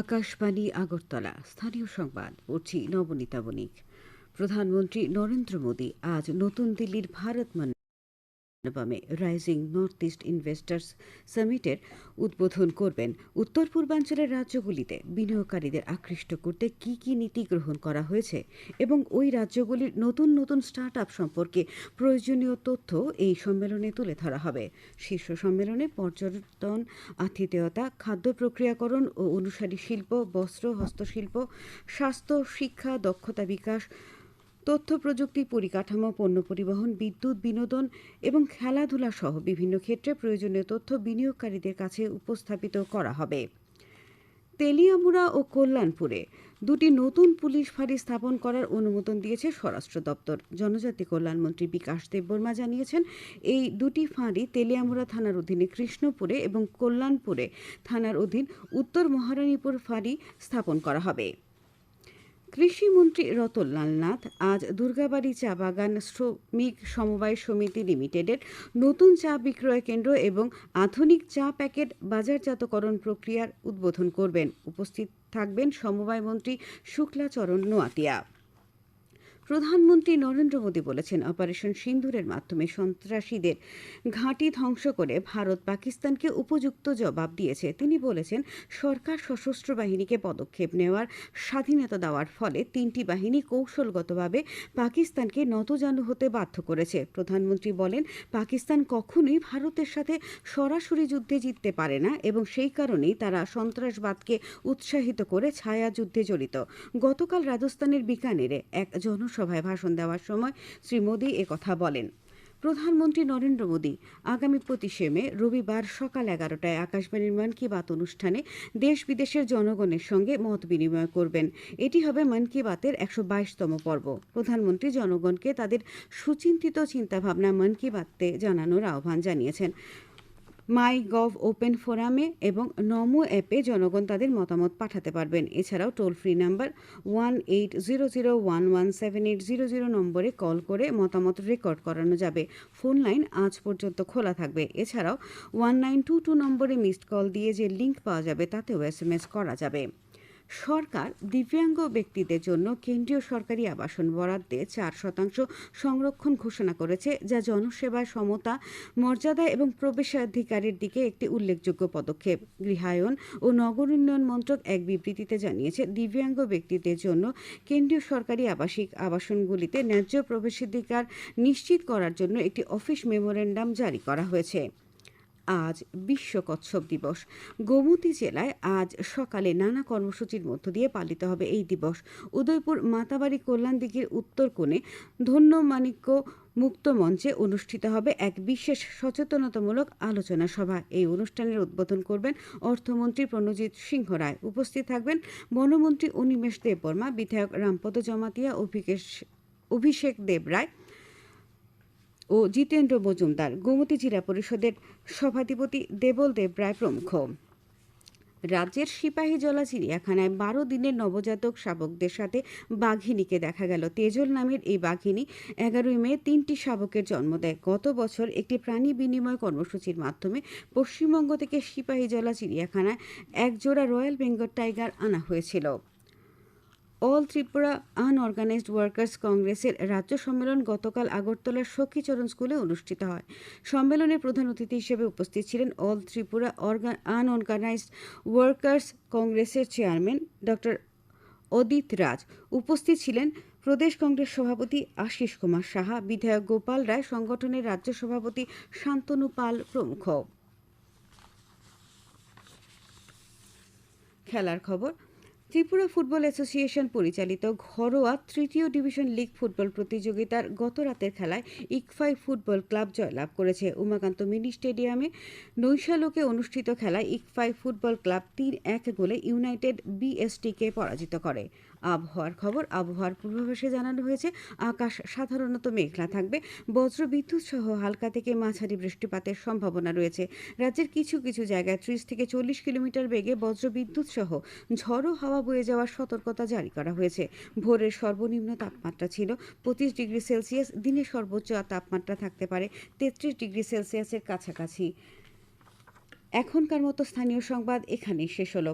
আকাশবাণী আগরতলা স্থানীয় সংবাদ পড়ছি নবনীতা বণিক। প্রধানমন্ত্রী নরেন্দ্র মোদী আজ নতুন দিল্লির ভারত মণ্ডপমে রাইজিং নর্থ ইস্ট ইনভেস্টার্স সামিটের উদ্বোধন করবেন। উত্তর পূর্বাঞ্চলের রাজ্যগুলিতে বিনিয়োগকারীদের আকৃষ্ট করতে কি কি নীতি গ্রহণ করা হয়েছে এবং ওই রাজ্যগুলির নতুন নতুন স্টার্ট আপ সম্পর্কে প্রয়োজনীয় তথ্য এই সম্মেলনে তুলে ধরা হবে। শীর্ষ সম্মেলনে পর্যটন, আতিথেয়তা, খাদ্য প্রক্রিয়াকরণ ও অনুসারী শিল্প, বস্ত্র, হস্তশিল্প, স্বাস্থ্য, শিক্ষা, দক্ষতা বিকাশ, তথ্য প্রযুক্তি, পরিকাঠামো, পণ্য পরিবহন, বিদ্যুৎ, বিনোদন এবং খেলাধুলা সহ বিভিন্ন ক্ষেত্রে প্রয়োজনীয় তথ্য বিনিয়োগকারীদের কাছে উপস্থাপিত করা হবে। তেলিয়ামুড়া ও কল্যাণপুরে দুটি নতুন পুলিশ ফাঁড়ি স্থাপন করার অনুমোদন দিয়েছে স্বরাষ্ট্র দপ্তর। জনজাতি কল্যাণমন্ত্রী বিকাশ দেববর্মা জানিয়েছেন, এই দুটি ফাঁড়ি তেলিয়ামুড়া থানার অধীনে কৃষ্ণপুরে এবং কল্যাণপুরে থানার অধীন উত্তর মহারানীপুর ফাঁড়ি স্থাপন করা হবে। কৃষিমন্ত্রী রতনলাল নাথ আজ দুর্গাবাড়ি চা বাগান শ্রমিক সমবায় সমিতি লিমিটেডের নতুন চা বিক্রয় কেন্দ্র এবং আধুনিক চা প্যাকেট বাজারজাতকরণ প্রক্রিয়ার উদ্বোধন করবেন। উপস্থিত থাকবেন সমবায় মন্ত্রী শুক্লাচরণ নোয়াতিয়া। প্রধানমন্ত্রী নরেন্দ্র মোদী বলেছেন, অপারেশন সিন্দুরের মাধ্যমে সন্ত্রাসীদের ঘাঁটি ধ্বংস করে ভারত পাকিস্তানকে উপযুক্ত জবাব দিয়েছে। তিনি বলেছেন, সরকার সশস্ত্র বাহিনীকে পদক্ষেপ নেওয়ার স্বাধীনতা দেওয়ার ফলে তিনটি বাহিনী কৌশলগতভাবে পাকিস্তানকে নতজানু হতে বাধ্য করেছে। প্রধানমন্ত্রী বলেন, পাকিস্তান কখনোই ভারতের সাথে সরাসরি যুদ্ধে জিততে পারে না এবং সেই কারণেই তারা সন্ত্রাসবাদকে উৎসাহিত করে ছায়া যুদ্ধে জড়িত। গতকাল রাজস্থানের বিকানেরে এক জনসভায় ভাষণ দেওয়ার সময় শ্রী মোদী একথা বলেন। প্রধানমন্ত্রী নরেন্দ্র মোদী আগামী 25 মে রবিবার সকাল 11টায় আকাশবাণীর মন কি বাত অনুষ্ঠানে দেশ বিদেশের জনগণের সঙ্গে মত বিনিময় করবেন। এটি হবে মন কি বাতের 122তম পর্ব। প্রধানমন্ত্রী জনগণকে তাদের সুচিন্তিত চিন্তাভাবনা মন কি বাতে জানানোর আহ্বান জানিয়েছেন। মাই গভ ওপেন ফোরামে এবং নমো অ্যাপে জনগণ তাদের মতামত পাঠাতে পারবেন। এছাড়াও টোল ফ্রি নাম্বার 1800117800 নম্বরে কল করে মতামত রেকর্ড করানো যাবে। ফোন লাইন আজ পর্যন্ত খোলা থাকবে। এছাড়াও 1922 নম্বরে মিসড কল দিয়ে যে লিঙ্ক পাওয়া যাবে তাতেও SMS করা যাবে। সরকার দিব্যাঙ্গ ব্যক্তিদের জন্য কেন্দ্রীয় সরকারি আবাসন বরাদ্দে 4% সংরক্ষণ ঘোষণা করেছে, যা জনসেবায় সমতা, মর্যাদা এবং প্রবেশাধিকারের দিকে একটি উল্লেখযোগ্য পদক্ষেপ। গৃহায়ন ও নগর উন্নয়ন মন্ত্রক এক বিবৃতিতে জানিয়েছে, দিব্যাঙ্গ ব্যক্তিদের জন্য কেন্দ্রীয় সরকারি আবাসিক আবাসনগুলিতে ন্যায্য প্রবেশাধিকার নিশ্চিত করার জন্য একটি অফিস মেমোরেন্ডাম জারি করা হয়েছে। আজ বিশ্ব কচ্ছপ দিবস। গোমতী জেলায় আজ সকালে নানা কর্মসূচির মধ্য দিয়ে পালিত হবে এই দিবস। উদয়পুর মাতাবাড়ি কল্যাণদিঘির উত্তর কোণে ধন্যমাণিক্য মুক্ত মঞ্চে অনুষ্ঠিত হবে এক বিশেষ সচেতনতামূলক আলোচনা সভা। এই অনুষ্ঠানের উদ্বোধন করবেন অর্থমন্ত্রী প্রণজিৎ সিংহ রায়। উপস্থিত থাকবেন বনমন্ত্রী অনিমেষ দেববর্মা, বিধায়ক রামপদ জমাতিয়া, অভিষেক দেব রায় ও জিতেন্দ্র মজুমদার, গোমতী জেলা পরিষদের সভাধিপতি দেবল দেব রায় প্রমুখ। রাজ্যের সিপাহীজলা চিড়িয়াখানায় 12 দিনের নবজাতক শাবকদের সাথে বাঘিনীকে দেখা গেল। তেজল নামের এই বাঘিনী 11 মে 3টি শাবকের জন্ম দেয়। গত বছর একটি প্রাণী বিনিময় কর্মসূচির মাধ্যমে পশ্চিমবঙ্গ থেকে সিপাহীজলা চিড়িয়াখানায় এক জোড়া রয়্যাল বেঙ্গল টাইগার আনা হয়েছিল। অল ত্রিপুরা আনঅর্গানাইজড ওয়ার্কার্স কংগ্রেসের রাজ্য সম্মেলন গতকাল আগরতলার সখীচরণ স্কুলে অনুষ্ঠিত হয়। সম্মেলনে প্রধান অতিথি হিসেবে উপস্থিত ছিলেন অল ত্রিপুরা আনঅর্গানাইজড ওয়ার্কার্স কংগ্রেসের চেয়ারম্যান ডক্টর অদিত রাজ। উপস্থিত ছিলেন প্রদেশ কংগ্রেস সভাপতি আশিস কুমার সাহা, বিধায়ক গোপাল রায়, সংগঠনের রাজ্য সভাপতি শান্তনু পাল প্রমুখ। খেলার খবর। ত্রিপুরা ফুটবল অ্যাসোসিয়েশন পরিচালিত ঘরোয়া তৃতীয় ডিভিশন লীগ ফুটবল প্রতিযোগিতার গত রাতের খেলায় ইকফাই ফুটবল ক্লাব জয়লাভ করেছে। উমাকান্ত মিনি স্টেডিয়ামে নৈশালোকে অনুষ্ঠিত খেলায় ইকফাই ফুটবল ক্লাব 3-1 গোলে ইউনাইটেড বিএসটিকে পরাজিত করে। আবহাওয়ার খবর। আবহাওয়ার পূর্বাভাসে জানানো হয়েছে, আকাশ সাধারণত মেঘলা থাকবে, বজ্রবিদ্যুৎ সহ হালকা থেকে মাঝারি বৃষ্টিপাতের সম্ভাবনা রয়েছে। রাজ্যের কিছু কিছু জায়গায় 30 থেকে 40 কিলোমিটার বেগে বজ্রবিদ্যুৎ সহ ঝড়ো হাওয়া বয়ে যাওয়ার সতর্কতা জারি করা হয়েছে। ভোরের সর্বনিম্ন তাপমাত্রা ছিল 25 ডিগ্রি সেলসিয়াস। দিনের সর্বোচ্চ তাপমাত্রা থাকতে পারে 33 ডিগ্রি সেলসিয়াসের কাছাকাছি। এখনকার মতো স্থানীয় সংবাদ এখানেই শেষ হলো।